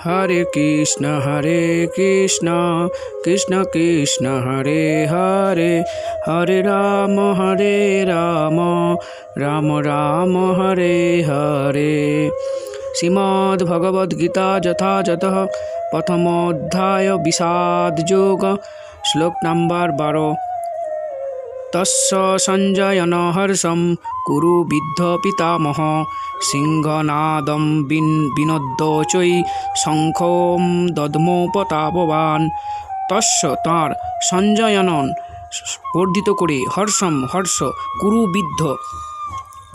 हरे कृष्ण कृष्ण कृष्ण हरे हरे, हरे राम राम राम हरे हरे। श्रीमद्भगवद्गीता यथातथः प्रथमोऽध्याय विषाद योग, श्लोक नंबर 12। तस्य संजयन हर्षं कुरु विद्ध पितामह, सिंहनादं विनोदोचै शंखं दद्मो प्रतापवान्। तस्य तार संजयनन বর্ধিত করে, হর্ষম হর্ষ, কুরু বিদ্ধ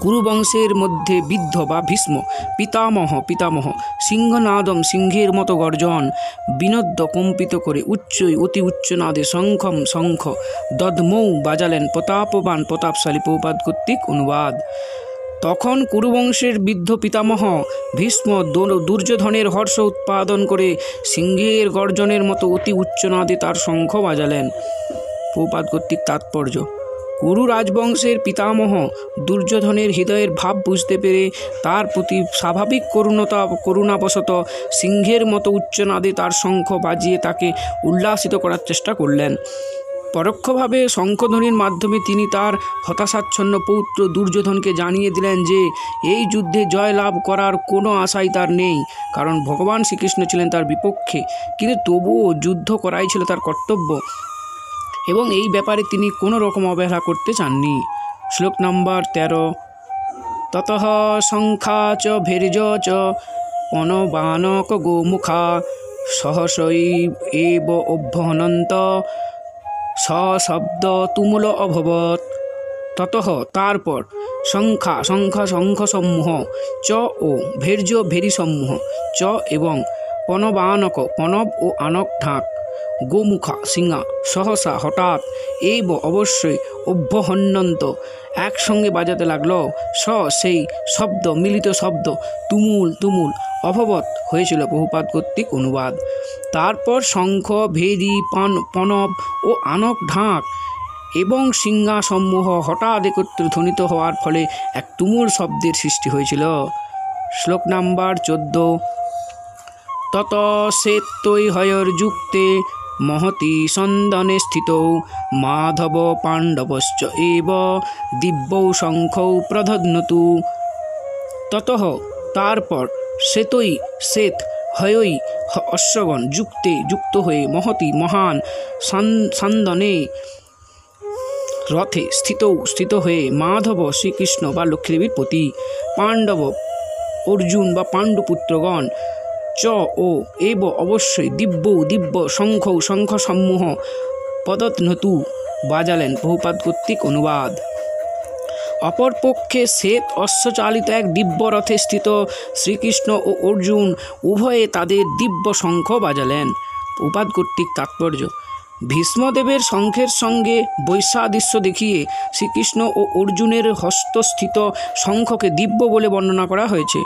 কুরু বংশের মধ্যে বিদ্ধ বা ভীষ্ম, পিতামহ পিতামহ, সিংহনাদম সিংহের মতো গর্জন, বিনদ্য কম্পিত করে, উচ্চই অতি উচ্চ নাদে, শঙ্খম শঙ্খ, দদ্মৌ বাজালেন, প্রতাপবান প্রতাপশালী। প্রভুপাদ কর্তৃক অনুবাদ। তখন কুরুবংশের বৃদ্ধ পিতামহ ভীষ্ম দুর্যোধনের হর্ষ উৎপাদন করে সিংহের গর্জনের মতো অতি উচ্চ নাদে তার শঙ্খ বাজালেন। প্রভুপাদ কর্তৃক তাৎপর্য: কুরু রাজবংশের পিতামহ দুর্যোধনের হৃদয়ের ভাব বুঝতে পেরে তার প্রতি স্বাভাবিক করুণাবশত সিংহের মতো উচ্চনাদে তার শঙ্খ বাজিয়ে তাকে উল্লাসিত করার চেষ্টা করলেন। পরোক্ষভাবে শঙ্খধ্বনির মাধ্যমে তিনি তার হতাশাচ্ছন্ন পৌত্র দুর্যোধনকে জানিয়ে দিলেন যে এই যুদ্ধে জয় লাভ করার কোনো আশাই তার নেই, কারণ ভগবান শ্রীকৃষ্ণ ছিলেন তার বিপক্ষে। কিন্তু তবুও যুদ্ধ করাই ছিল তার কর্তব্য এবং এই ব্যাপারে তিনি কোনো রকম অবহেলা করতে চাননি। শ্লোক নম্বর 13। ততঃ শঙ্খা চ ভীর্য চ পনবানক গোমুখা সহসৈব অভ্যহনন্ত সশব্দ তুমুল অভবৎ। ততঃ তারপর, শঙ্খা শঙ্খসমূহ, চ ও ভীর্য ভেরিসমূহ, চ এবং পনবানক পনব ও আনক ঢাক, গোমুখা সিংহা, সহসা হঠাৎ, এইব অবশ্যই, অভ্যহন্যন্ত একসঙ্গে বাজাতে লাগল, সেই শব্দ মিলিত শব্দ, তুমুল তুমুল, অভবৎ হয়েছিল। প্রভুপাদ কর্তৃক অনুবাদ। তারপর শঙ্খ, ভেরি, পনব ও আনক ঢাক এবং সিংহাসমূহ হঠাৎ একত্রে ধ্বনিত হওয়ার ফলে এক তুমুল শব্দের সৃষ্টি হয়েছিল। শ্লোক নাম্বার 14। তত শ্বেতৈ হয়র্যুক্তে মহতি সন্দনে স্থিত মাধব পাণ্ডবশ্চ এব দিব্যৌ শঙ্খৌ প্রধন্নতু। ততঃ তারপর, শ্বেতৈ শ্বেত, হয়ৈ অশ্বগণ, যুক্তে যুক্ত হয়ে, মহতি মহান, সন্দনে রথে, স্থিত হয়ে, মাধব শ্রীকৃষ্ণ বা লক্ষ্মীদেবীর প্রতি, পাণ্ডব অর্জুন বা পাণ্ডুপুত্রগণ, চ ও এব অবশ্যই, দিব্য শঙ্খসমূহ পদতনতু বাজালেন। প্রভুপাদ কর্তৃক অনুবাদ। অপরপক্ষে শ্বেত অশ্বচালিত এক দিব্য রথে স্থিত শ্রীকৃষ্ণ ও অর্জুন উভয়ে তাদের দিব্য শঙ্খ বাজালেন। প্রভুপাদ কর্তৃক তাৎপর্য: ভীষ্মদেবের শঙ্খের সঙ্গে বৈসাদৃশ্য দেখিয়ে শ্রীকৃষ্ণ ও অর্জুনের হস্তস্থিত শঙ্খকে দিব্য বলে বর্ণনা করা হয়েছে।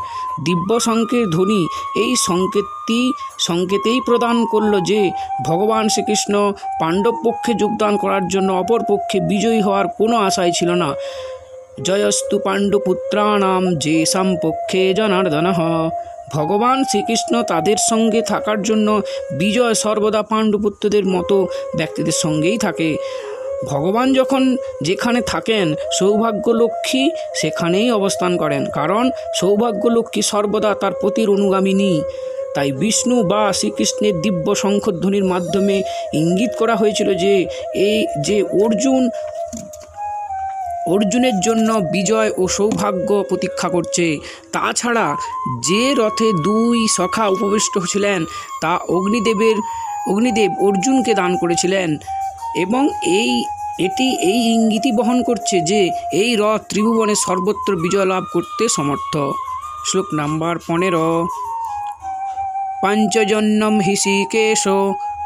দিব্য শঙ্খের ধ্বনি এই সংকেতেই প্রদান করল যে ভগবান শ্রীকৃষ্ণ পাণ্ডব পক্ষে যোগদান করার জন্য অপর পক্ষে বিজয়ী হওয়ার কোনো আশাই ছিল না। জয়স্তু পাণ্ডুপুত্রাণাম যেষাং পক্ষে জনার্দনঃ। ভগবান শ্রীকৃষ্ণ তাদের সঙ্গে থাকার জন্য বিজয় সর্বদা পাণ্ডুপুত্রদের মতো ব্যক্তিদের সঙ্গেই থাকে। ভগবান যখন যেখানে থাকেন সৌভাগ্যলক্ষ্মী সেখানেই অবস্থান করেন, কারণ সৌভাগ্যলক্ষ্মী সর্বদা তার পতির অনুগামিনী। তাই বিষ্ণু বা শ্রীকৃষ্ণের দিব্য শঙ্খধ্বনির মাধ্যমে ইঙ্গিত করা হয়েছিল যে অর্জুনের জন্য বিজয় ও সৌভাগ্য প্রতীক্ষা করছে। তাছাড়া যে রথে দুই সখা উপবিষ্ট ছিলেন তা অগ্নিদেব অর্জুনকে দান করেছিলেন এবং এটি এই ইঙ্গিতই বহন করছে যে এই রথ ত্রিভুবনে সর্বত্র বিজয় লাভ করতে সমর্থ। শ্লোক নাম্বার 15। পাঞ্চজন্যম হৃষীকেশ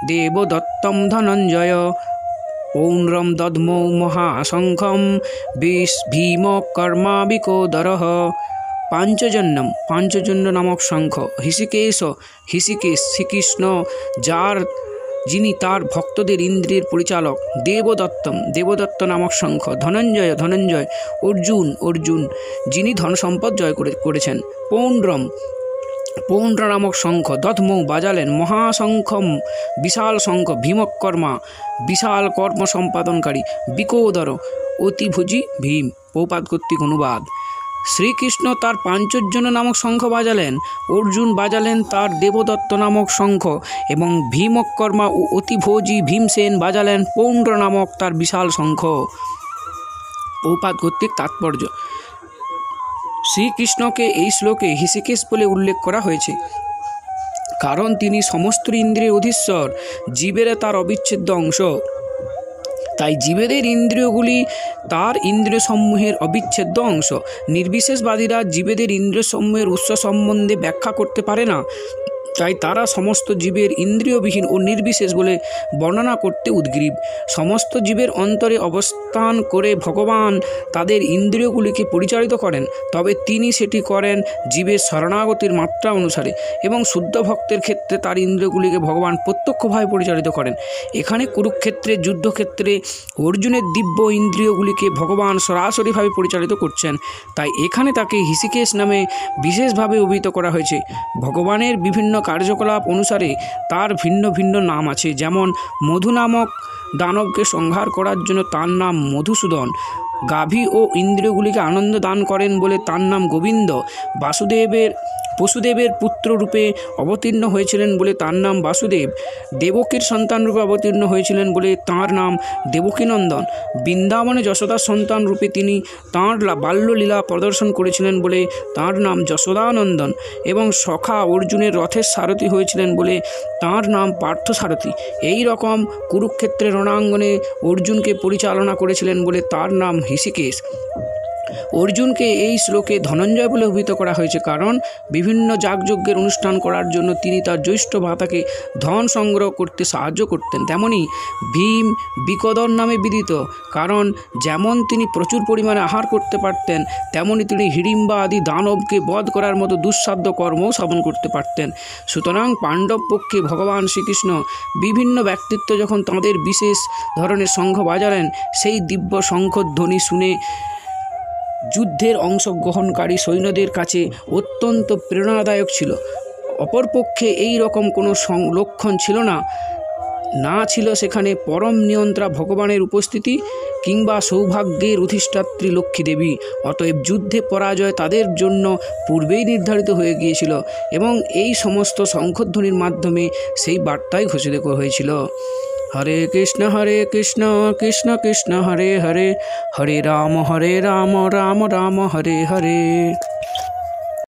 দেবদত্তম ধনঞ্জয় পৌণ্ড্রম দদ্মৌ মহাশঙ্খম ভীম কর্মাবিকোদরঃ। পাঞ্চজন্য নামক শঙ্খ, হৃষীকেশ শ্রীকৃষ্ণ যিনি তার ভক্তদের ইন্দ্রিয়ের পরিচালক, দেবদত্ত নামক শঙ্খ, ধনঞ্জয় অর্জুন যিনি ধন সম্পদ জয় করেছেন, পৌণ্ড্রম পৌণ্ড্র নামক শঙ্খ, দধমৌ বাজালেন মহাশঙ্খম বিশাল শঙ্খ, ভীমকর্মা বিশাল কর্ম সম্পাদনকারী, বিকোদর অতিভোজী ভীম। প্রপাত কর্তৃক অনুবাদ। শ্রীকৃষ্ণ তার পাঞ্চজন্য নামক শঙ্খ বাজালেন, অর্জুন বাজালেন তার দেবদত্ত নামক শঙ্খ এবং ভীমকর্মা ও অতিভোজী ভীমসেন বাজালেন পৌণ্ড্র নামক তার বিশাল শঙ্খ। প্রপাত কর্তৃক তাৎপর্য। শ্রীকৃষ্ণকে এই শ্লোকে হৃষিকেশ বলে উল্লেখ করা হয়েছে, কারণ তিনি সমস্ত ইন্দ্রিয়ের অধীশ্বর, জীবের তার অবিচ্ছেদ্য অংশ। তাই জীবেদের ইন্দ্রিয়গুলি তার ইন্দ্রিয়সমূহের অবিচ্ছেদ্য অংশ। নির্বিশেষবাদীরা জীবেদের ইন্দ্রিয়সমূহের উৎস সম্বন্ধে ব্যাখ্যা করতে পারে না, তাই তারা সমস্ত জীবের ইন্দ্রিয়বিহীন ও নির্বিশেষ বলে বর্ণনা করতে উদ্গ্রীব। সমস্ত জীবের অন্তরে অবস্থান করে ভগবান তাদের ইন্দ্রিয়গুলিকে পরিচালিত করেন, তবে তিনি সেটি করেন জীবের শরণাগতির মাত্রা অনুসারে, এবং শুদ্ধ ভক্তের ক্ষেত্রে তার ইন্দ্রিয়গুলিকে ভগবান প্রত্যক্ষভাবে পরিচালিত করেন। এখানে কুরুক্ষেত্রের যুদ্ধক্ষেত্রে অর্জুনের দিব্য ইন্দ্রিয়গুলিকে ভগবান সরাসরিভাবে পরিচালিত করছেন, তাই এখানে তাকে হৃষিকেশ নামে বিশেষভাবে অভিহিত করা হয়েছে। ভগবানের বিভিন্ন কার্যকলাপ অনুসারে তার ভিন্ন ভিন্ন নাম আছে, যেমন মধু নামক দানবকে সংহার করার জন্য তার নাম মধুসূদন, গাভী ও ইন্দ্রিয়গুলিকে আনন্দ দান করেন বলে তার নাম গোবিন্দ, বসুদেবের পুত্র রূপে অবতীর্ণ হয়েছিলেন বলে তার নাম বাসুদেব, দেবকীর সন্তান রূপে অবতীর্ণ হয়েছিলেন বলে তাঁর নাম দেবকীনন্দন, বৃন্দাবনে যশোদার সন্তান রূপে তিনি তাঁর বাল্যলীলা প্রদর্শন করেছিলেন বলে তাঁর নাম যশোদানন্দন, এবং সখা অর্জুনের রথের সারথি হয়েছিলেন বলে তাঁর নাম পার্থসারথী। এই রকম কুরুক্ষেত্রের রণাঙ্গনে অর্জুনকে পরিচালনা করেছিলেন বলে তার নাম হৃষিকেশ। অর্জুনকে এই শ্লোকে ধনঞ্জয় বলে অভিহিত করা হয়েছে, কারণ বিভিন্ন যাগযজ্ঞের অনুষ্ঠান করার জন্য তিনি তার জ্যৈষ্ঠ ভ্রাতাকে ধন সংগ্রহ করতে সাহায্য করতেন। তেমনি ভীম বিকোদর নামে বিদিত, কারণ যেমন তিনি প্রচুর পরিমাণে আহার করতে পারতেন, তেমনি তিনি হিড়িম্বা আদি দানবকে বধ করার মতো দুঃসাধ্য কর্মও সাধন করতে পারতেন। সুতরাং পাণ্ডব পক্ষে ভগবান শ্রীকৃষ্ণ বিভিন্ন ব্যক্তিত্ব যখন তাঁদের বিশেষ ধরনের শঙ্খ বাজালেন, সেই দিব্য শঙ্খধ্বনি শুনে যুদ্ধের অংশগ্রহণকারী সৈন্যদের কাছে অত্যন্ত প্রেরণাদায়ক ছিল। অপরপক্ষে এই রকম কোনো লক্ষণ ছিল না ছিল সেখানে পরম নিয়ন্ত্রা ভগবানের উপস্থিতি কিংবা সৌভাগ্যের অধিষ্ঠাত্রী লক্ষ্মী দেবী। অতএব যুদ্ধে পরাজয় তাদের জন্য পূর্বেই নির্ধারিত হয়ে গিয়েছিল, এবং এই সমস্ত শঙ্খধ্বনির মাধ্যমে সেই বার্তাই ঘোষিত হয়েছিল। হরে কৃষ্ণ কৃষ্ণ কৃষ্ণ হরে হরে, হরে রাম রাম রাম হরে হরে।